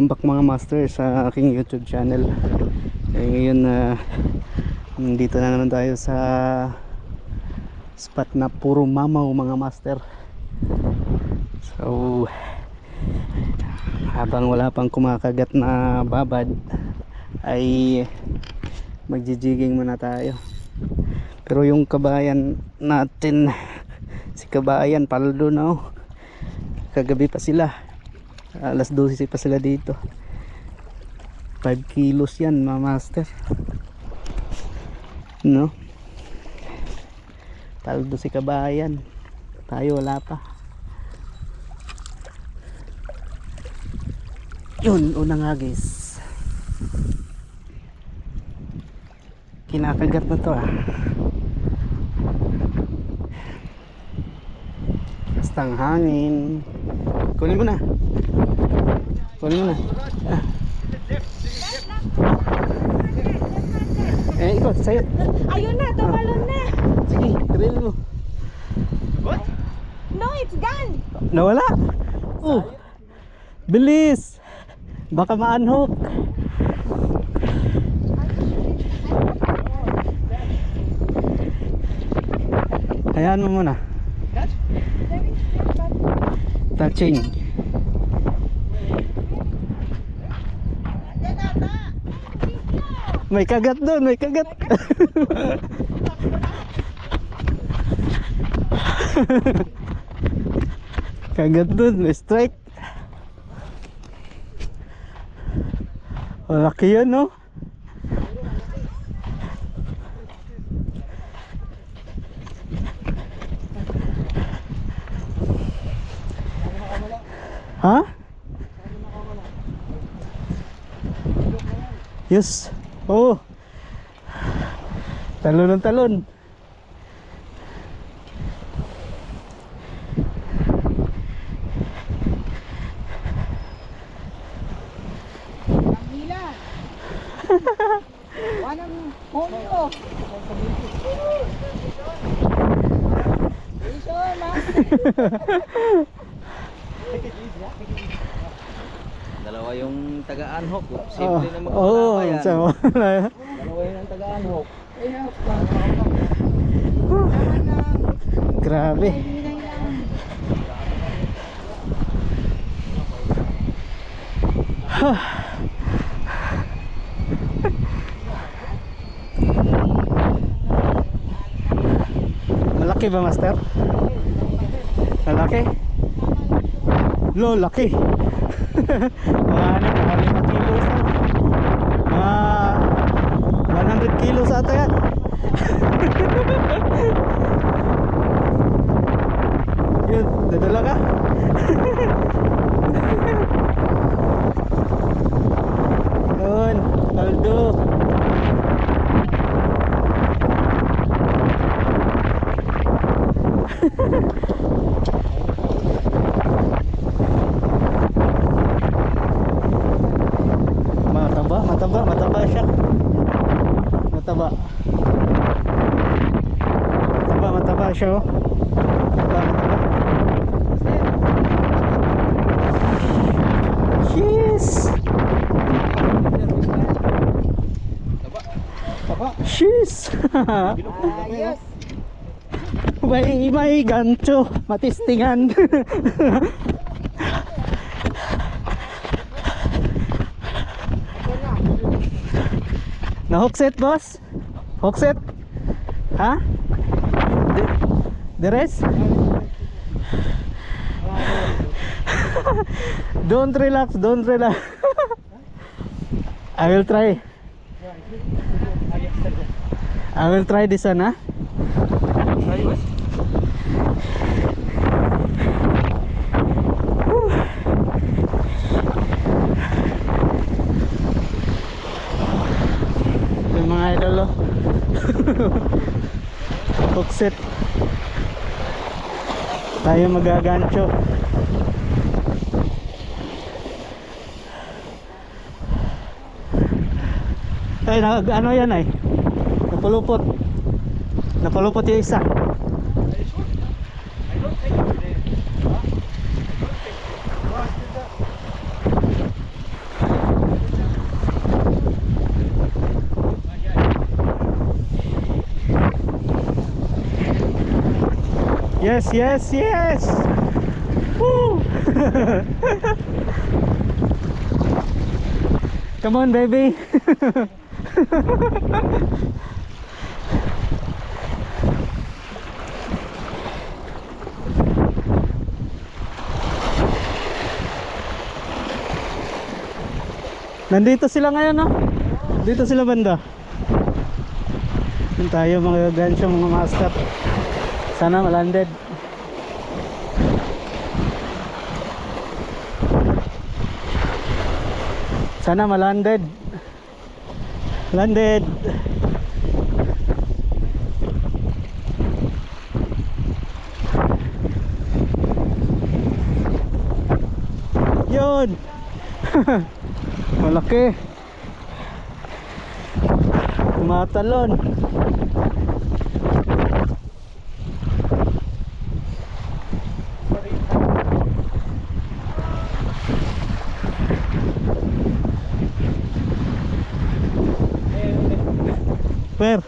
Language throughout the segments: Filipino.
Welcome back mga master sa aking YouTube channel. Ngayon nandito na naman tayo sa spot na puro mamaw mga master. So habang wala pang kumakagat na babad ay magjijiging muna tayo. Pero yung kabayan natin, si kabayan paldo na kagabi pa sila, alas 12 pa sila dito. 5 kilos yan mga master, no? Paldo si kabayan, tayo wala pa. Yun, unang agis, kinakagat na to Bastang hangin. Kunin mo na. Ikot sa'yo. Ayun na, tumalon na. Sige, drill mo. What? No, it's gone. Nawala. Bilis. Baka ma-unhook. Hayaan mo muna. Touching. May kagat doon, may kagat. Kagat doon, may strike. Laki yan, no? Ha? Yes. Oh. Talon ng talon. Hila. Walang hongo. Iso, mas. Dalawa yung taga-unhook. Simple na magkakabayan. Dalawa yung taga-unhook. Grabe. Malaki ba master? Malaki? Lo, laki. Mga 5 kilos na. Mga 100 kilos ata yan. Yun, dadala ka. Yun, paldo. Mataba siya. Mataba siya, oh. Mataba. Yes. Yes. Ayos. May gancho, matistingan. Na hookset boss? Hookset? Ha? The rest? Don't relax, don't relax. I will try this one, ha? Mga idol, hookset tayo magagancho. Ay, ano yan ay napulupot yung isa. Yes, yes, yes. Woo! Come on, baby. Nandito sila ngayon, no? Dito sila banda. Yun tayo mga gancho, mga master. Sana malanded. Sana malanded. Landed. Yun. Malaki. Tumatalon. Per.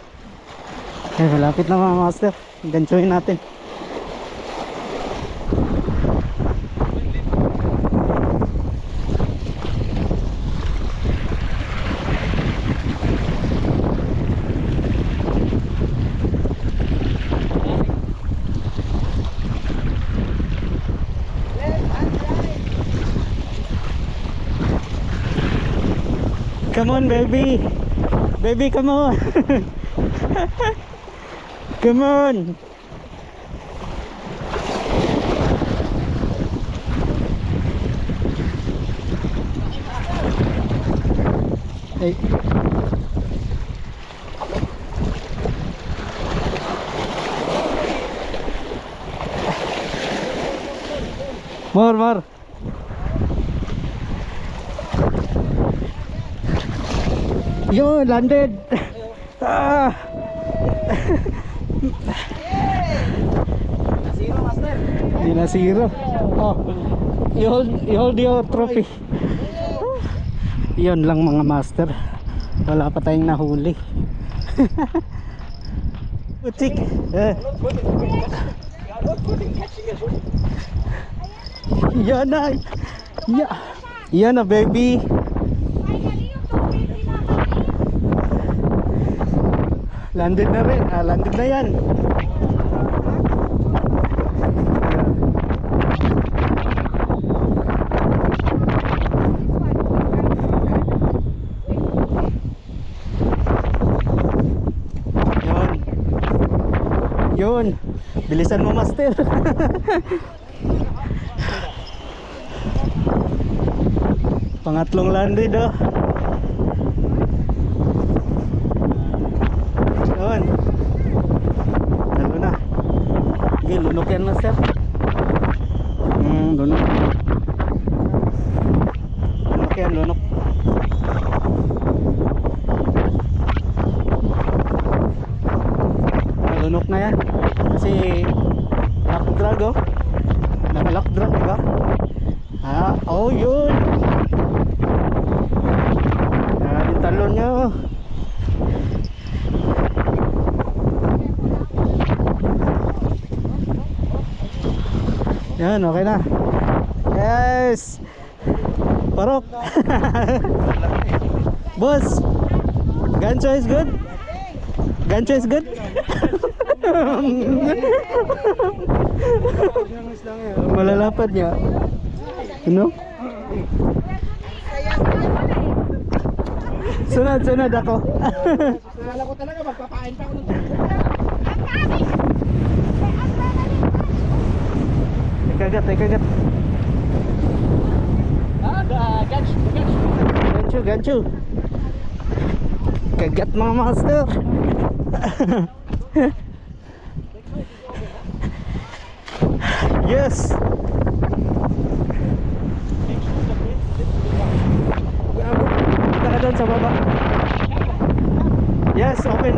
Malapit na mga master. Ganchoin natin. Come on, baby. Baby, come on. Come on. Hey. More. Yo, landed. Ah. Zero, master. Yun na zero. Oh, you hold your trophy. Yun lang mga master. Wala pa tayong nahuli. Utik. Yan na. Yan na, baby. Landed na rin. Landed na yan. Yun. Bilisan mo, master. Pangatlong landed, oh. Yun. Lalo na. Okay, lunok yan, master. Lunok. Lunok yan, lunok. Lunok na yan. Kasi lock drag, oh. Nag-lock drag, diba? Oh, yun. Yung talon nyo. Yan, okay na. Yes. Parok. Boss, gancho is good? Gancho is good? Malalapad niya. Ano? Sunod ako. Nalala ko talaga, magpapain pa ako ng Ikagat. Gancho. Kagat mga master. Yes. Punta ka doon sa baba. Yes, open.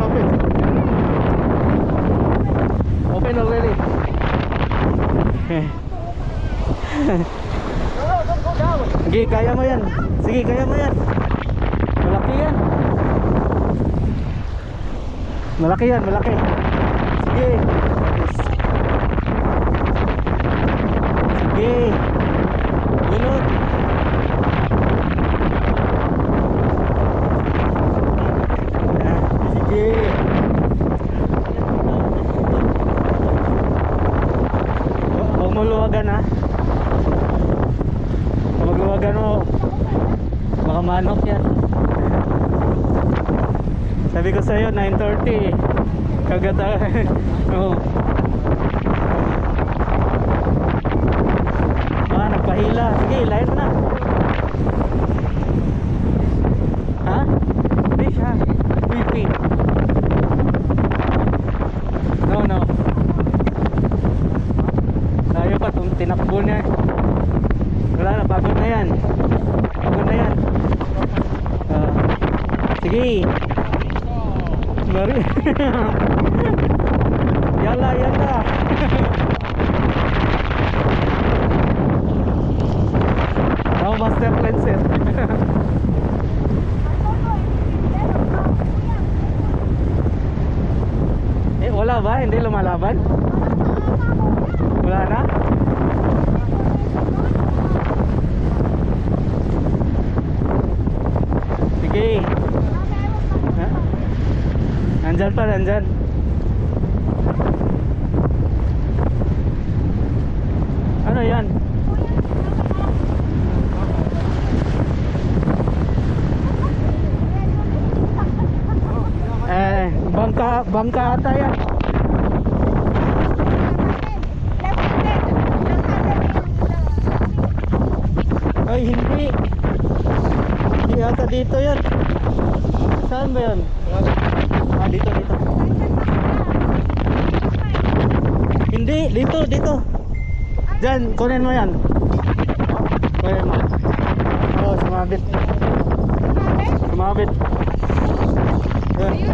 Open already. Sige, kaya mo yan. Malaki yan. Sige. Sige. Bunot. Sige. Huwag mo luwagan ha. Huwag luwagan mo. Baka manok yan. Sabi ko sa'yo 9:30. Kagata. Oo. Nagpahila. Sige, hilahin mo na. Ha? Fish ha? Whipping. No. Tayo pa itong tinakbo niya. Wala na, pagod na yan. Pagod na yan. Sige. Mari. Yala. Master cleanser. Wala ba? Hindi lumalaban? Wala na? Sige. Ha? Nandyan pa, nandyan. Ano yan? Bangka ata yan. Ay hindi. Hindi ata dito yan. Saan ba yan? Dito. Hindi, dito. Diyan, kunin mo yan. Kunin mo. Oh, sumabit. Yan.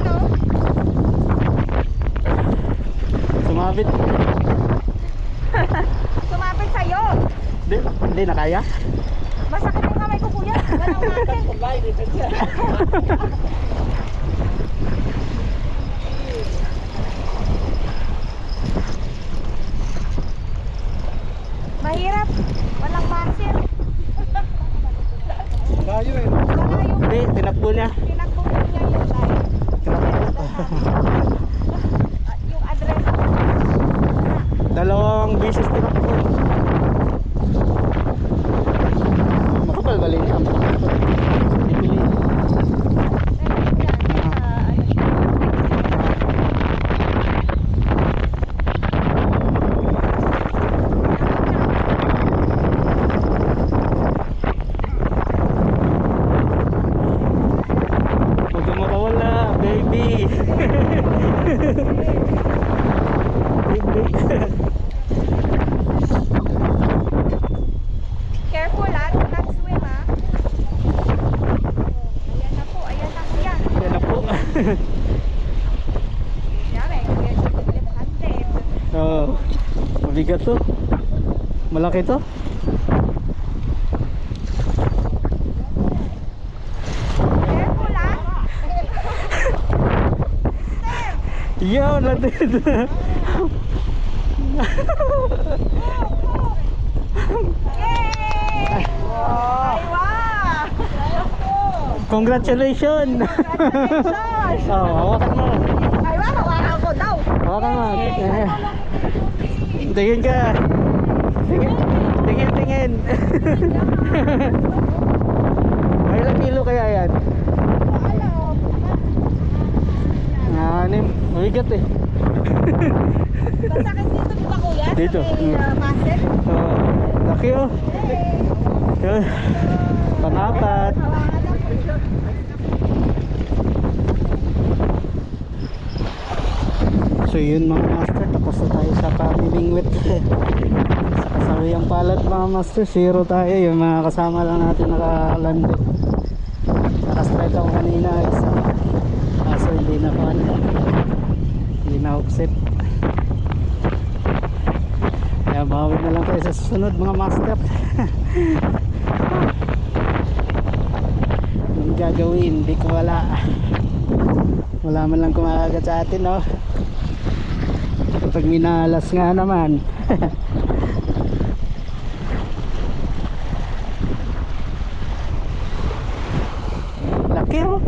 Sumabit. Sumapit sa'yo. Hindi na kaya? Masakit yung kamay ko, kuya. Galaw natin. Mahirap. Walang muscle. Layo eh. Malayo. Hindi, tinakbo niya. Tinakbo niya yung tayo. Yung address. Dalawang beses tinakbo. Makapal-bali niya. Ipili. Huwag kang makawala, baby. Careful ha, do not swim ha. Ayan na po, ayan na kuya. Yan na po. Siyempre, kuya Jim Hunted. Oo. Mabigat to. Malaki to. Careful ha. Yun, natin. Yay! Ay, wow! Congratulations. Congratulations! Oh, hawakan mo. Ay, wow, hawakan ko daw. Hawakan mo. Tingin ka. Tingin. Ay, ilang kilo kaya yan? Anim. Mabigat eh. Masakit dito di ba kuya? Dito. Sa may muscle? Oh, laki oh. Pang-apat. Hawakan daw. So yun mga master, tapos na tayo sa pamilingwit. Sa kasawiyang palad mga master, 0 tayo. Yung mga kasama lang natin nakalandit. Nakastrike ako kanina isa. Kaso hindi na pan. Hindi na offset. Kaya bawi na lang tayo sa susunod mga master. Anong gagawin? Hindi ko wala. Wala man lang kumakagat sa atin no. Kapag minalas nga naman. laki oh.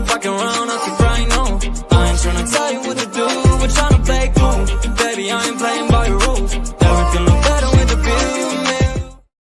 Fucking around, I